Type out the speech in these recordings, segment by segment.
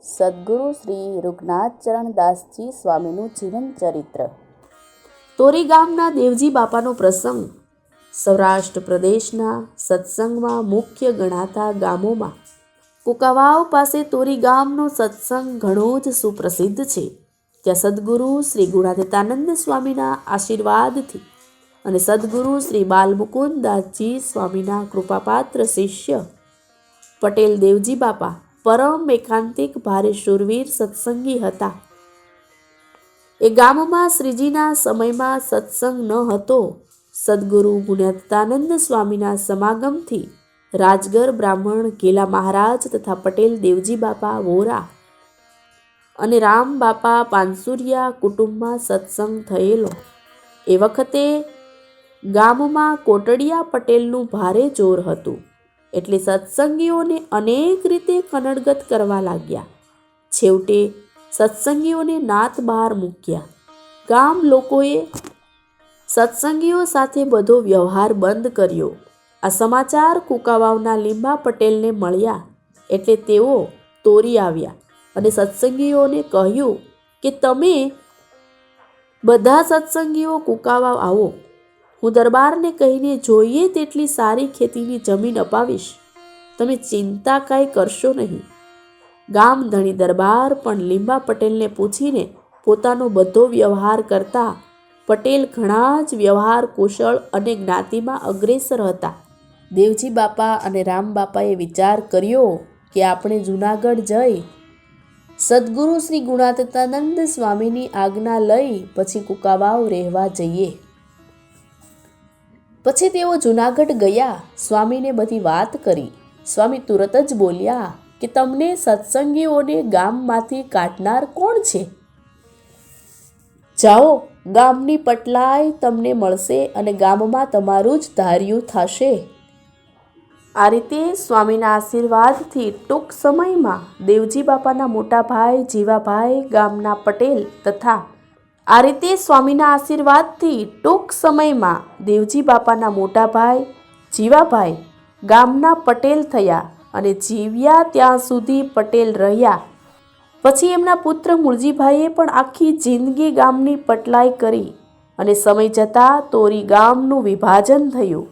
સદગુરુ શ્રી રૂગનાથચરણદાસજી સ્વામીનું જીવન ચરિત્ર. તોરી ગામના દેવજી બાપાનો પ્રસંગ સૌરાષ્ટ્ર પ્રદેશના સત્સંગમાં મુખ્ય ગણાતા ગામોમાં કુકાવાવ પાસે તોરી ગામનો સત્સંગ ઘણો જ સુપ્રસિદ્ધ છે. ત્યાં સદગુરુ શ્રી ગુણાતીતાનંદ સ્વામીના આશીર્વાદથી અને સદગુરુ શ્રી બાલમુકુદાસજી સ્વામીના કૃપાપાત્ર શિષ્ય પટેલ દેવજી બાપા પરમ એકાંતિક ભારે શૂરવીર સત્સંગી હતા. એ ગામમાં શ્રીજીના સમયમાં સત્સંગ ન હતો. સદગુરુ ગુણાતીતાનંદ સ્વામીના સમાગમથી રાજગર બ્રાહ્મણ ઘેલા મહારાજ તથા પટેલ દેવજી બાપા વોરા અને રામ બાપા પાનસુરિયા કુટુંબમાં સત્સંગ થયેલો. એ વખતે ગામમાં કોટડિયા પટેલનું ભારે જોર હતું. એટલે સત્સંગીઓને અનેક રીતે કનડગત કરવા લાગ્યા. છેવટે સત્સંગીઓને નાત બહાર મૂક્યા. ગામ લોકોએ સત્સંગીઓ સાથે બધો વ્યવહાર બંધ કર્યો. આ સમાચાર કુકાવાવના લીંબા પટેલને મળ્યા એટલે તેઓ તોરી આવ્યા અને સત્સંગીઓને કહ્યું કે તમે બધા સત્સંગીઓ કુકાવાવ આવો. હું દરબારને કહીને જોઈએ તેટલી સારી ખેતીની જમીન અપાવીશ. તમે ચિંતા કાંઈ કરશો નહીં. ગામ ધણી દરબાર પણ લીંબા પટેલને પૂછીને પોતાનો બધો વ્યવહાર કરતા. પટેલ ઘણા જ વ્યવહાર કુશળ અને જ્ઞાતિમાં અગ્રેસર હતા. દેવજી બાપા અને રામ બાપાએ વિચાર કર્યો કે આપણે જૂનાગઢ જઈ સદગુરુ શ્રી ગુણાતીતાનંદ સ્વામીની આજ્ઞા લઈ પછી કુકાવાવ રહેવા જઈએ. પછી તેઓ જૂનાગઢ ગયા. સ્વામીને બધી વાત કરી. સ્વામી તુરત જ બોલ્યા કે તમને સત્સંગીઓને ગામમાંથી કાઢનાર કોણ છે? જાઓ, ગામની પટલાય તમને મળશે અને ગામમાં તમારું જ ધાર્યું થશે. આ રીતે સ્વામીના આશીર્વાદથી ટૂંક સમયમાં દેવજી બાપાના મોટા ભાઈ જીવાભાઈ ગામના પટેલ તથા આ રીતે સ્વામીના આશીર્વાદથી ટૂંક સમયમાં દેવજી બાપાના મોટા ભાઈ જીવાભાઈ ગામના પટેલ થયા અને જીવ્યા ત્યાં સુધી પટેલ રહ્યા. પછી એમના પુત્ર મૂળજીભાઈએ પણ આખી જિંદગી ગામની પટલાઈ કરી અને સમય જતાં તોરી ગામનું વિભાજન થયું.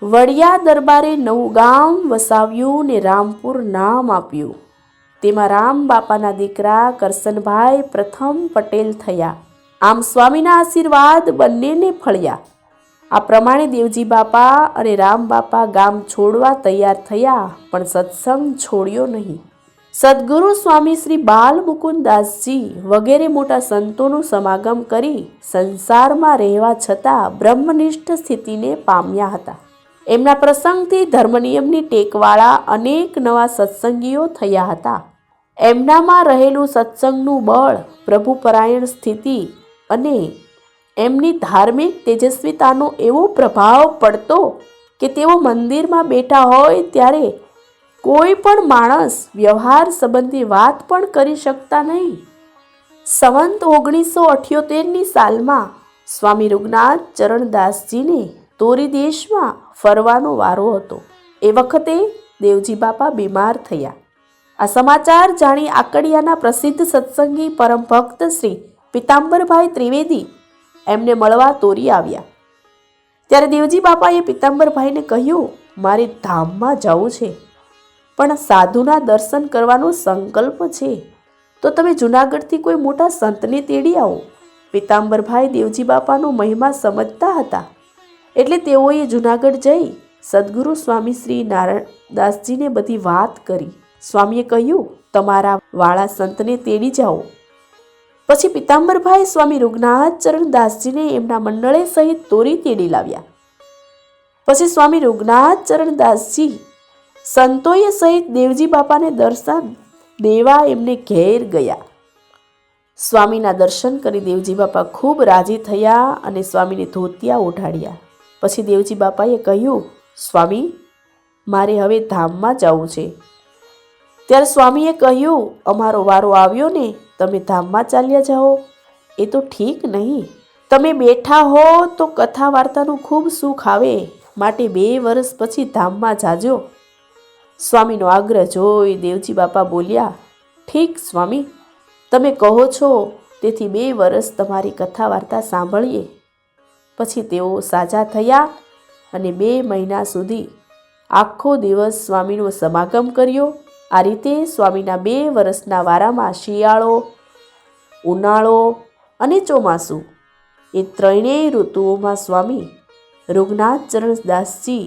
વડિયા દરબારે નવું ગામ વસાવ્યું ને રામપુર નામ આપ્યું. તેમાં રામ બાપાના દીકરા કરસનભાઈ પ્રથમ પટેલ થયા. આમ સ્વામીના આશીર્વાદ બંનેને ફળ્યા. આ પ્રમાણે દેવજી બાપા અને રામ બાપા ગામ છોડવા તૈયાર થયા પણ સત્સંગ છોડ્યો નહીં. સદગુરુ સ્વામી શ્રી બાલમુકુદાસજી વગેરે મોટા સંતોનું સમાગમ કરી સંસારમાં રહેવા છતાં બ્રહ્મનિષ્ઠ સ્થિતિને પામ્યા હતા. એમના પ્રસંગથી ધર્મનિયમની ટેકવાળા અનેક નવા સત્સંગીઓ થયા હતા. એમનામાં રહેલું સત્સંગનું બળ, પ્રભુપરાયણ સ્થિતિ અને એમની ધાર્મિક તેજસ્વીતાનો એવો પ્રભાવ પડતો કે તેઓ મંદિરમાં બેઠા હોય ત્યારે કોઈ પણ માણસ વ્યવહાર સંબંધી વાત પણ કરી શકતા નહીં. સંવંત 1978ની સાલમાં સ્વામી રૂગનાથચરણદાસજીને તોરી દેશમાં ફરવાનો વારો હતો. એ વખતે દેવજી બાપા બીમાર થયા. આ સમાચાર જાણી આકડિયાના પ્રસિદ્ધ સત્સંગી પરમ ભક્ત શ્રી પિતાંબરભાઈ ત્રિવેદી એમને મળવા તોરી આવ્યા. ત્યારે દેવજી બાપાએ પિતાંબરભાઈને કહ્યું, મારે ધામમાં જવું છે પણ સાધુના દર્શન કરવાનો સંકલ્પ છે, તો તમે જૂનાગઢથી કોઈ મોટા સંતને તેડી આવો. પિતાંબરભાઈ દેવજી બાપાનો મહિમા સમજતા હતા એટલે તેઓએ જૂનાગઢ જઈ સદગુરુ સ્વામી શ્રી નારાયણદાસજીને બધી વાત કરી. સ્વામીએ કહ્યું, તમારા વાળા સંતને તેડી જાઓ. પછી પિતાંબરભાઈ સ્વામી રૂગનાથચરણદાસજીને એમના મંડળે સહિત તોરી તેડી લાવ્યા. પછી સ્વામી રૂગનાથચરણદાસજી સંતોએ સહિત દેવજી બાપાને દર્શન દેવા એમને ઘેર ગયા. સ્વામીના દર્શન કરી દેવજી બાપા ખૂબ રાજી થયા અને સ્વામીને ધોતિયા ઓઢાડ્યા. પછી દેવજી બાપાએ કહ્યું, સ્વામી, મારે હવે ધામમાં જવું છે. ત્યારે સ્વામીએ કહ્યું, અમારો વારો આવ્યો ને, તમે ધામમાં ચાલ્યા જાઓ એ તો ઠીક નહીં. તમે બેઠા હો તો કથા વાર્તાનું ખૂબ સુખ આવે, માટે 2 વર્ષ પછી ધામમાં જાજો. સ્વામીનો આગ્રહ જોઈ દેવજી બાપા બોલ્યા, ઠીક સ્વામી, તમે કહો છો તેથી 2 વર્ષ તમારી કથા વાર્તા સાંભળીએ. પછી તેઓ સાજા થયા અને 2 મહિના સુધી આખો દિવસ સ્વામીનો સમાગમ કર્યો. આ રીતે સ્વામીના 2 વર્ષના વારામાં શિયાળો, ઉનાળો અને ચોમાસું એ ત્રણેય ઋતુઓમાં સ્વામી રઘુનાથચરણ દાસજી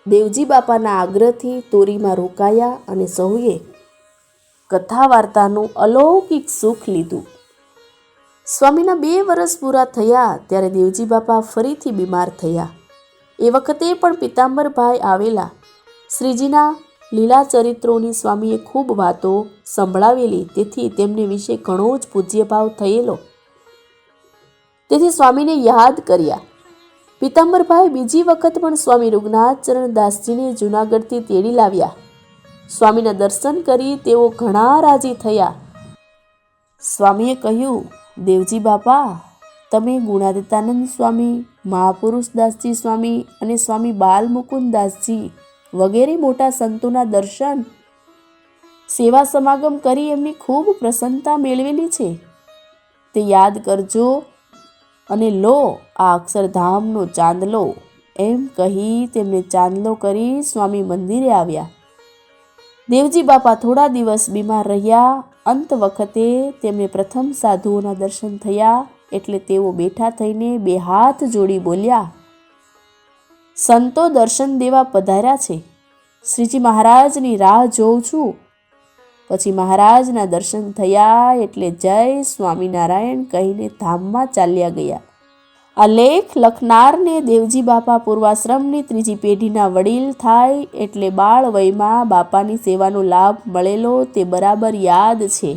દેવજી બાપાના આગ્રહથી તોરીમાં રોકાયા અને સૌએ કથા વાર્તાનું અલૌકિક સુખ લીધું. સ્વામીના 2 વર્ષ પૂરા થયા ત્યારે દેવજી બાપા ફરીથી બીમાર થયા. એ વખતે પણ પિતાંબરભાઈ આવેલા. શ્રીજીના લીલા ચરિત્રોની સ્વામીએ ખૂબ વાતો સંભળાવેલી, તેથી તેમને વિશે ઘણો જ પૂજ્યભાવ થયેલો. તેથી સ્વામીને યાદ કર્યા. પિતાંબરભાઈ બીજી વખત પણ સ્વામી રઘુનાથચરણ દાસજીને જૂનાગઢથી તેડી લાવ્યા. સ્વામીના દર્શન કરી તેઓ ઘણા રાજી થયા. સ્વામીએ કહ્યું, દેવજી બાપા, તમે ગુણાતીતાનંદ સ્વામી, મહાપુરુષ દાસજી સ્વામી અને સ્વામી બાલમુકુંદ દાસજી વગેરે મોટા સંતોના દર્શન, સેવા સમાગમ કરી એમની ખૂબ પ્રસન્નતા મેળવેલી છે. તે યાદ કરજો અને લો આ અક્ષરધામનો ચાંદલો. એમ કહી તેમને ચાંદલો કરી સ્વામી મંદિરે આવ્યા. દેવજી બાપા થોડા દિવસ બીમાર રહ્યા. અંત વખતે તેમને પ્રથમ સાધુઓના દર્શન થયા એટલે તેઓ બેઠા થઈને 2 હાથ જોડી બોલ્યા, સંતો દર્શન દેવા પધાર્યા છે. શ્રીજી મહારાજની રાહ જોઉં છું. પછી મહારાજના દર્શન થયા એટલે જય સ્વામિનારાયણ કહીને ધામમાં ચાલ્યા ગયા. આ લેખ લખનારને દેવજી બાપા પૂર્વાશ્રમની 3જી પેઢીના વડીલ થાય એટલે બાળ વયમાં બાપાની સેવાનો લાભ મળેલો તે બરાબર યાદ છે.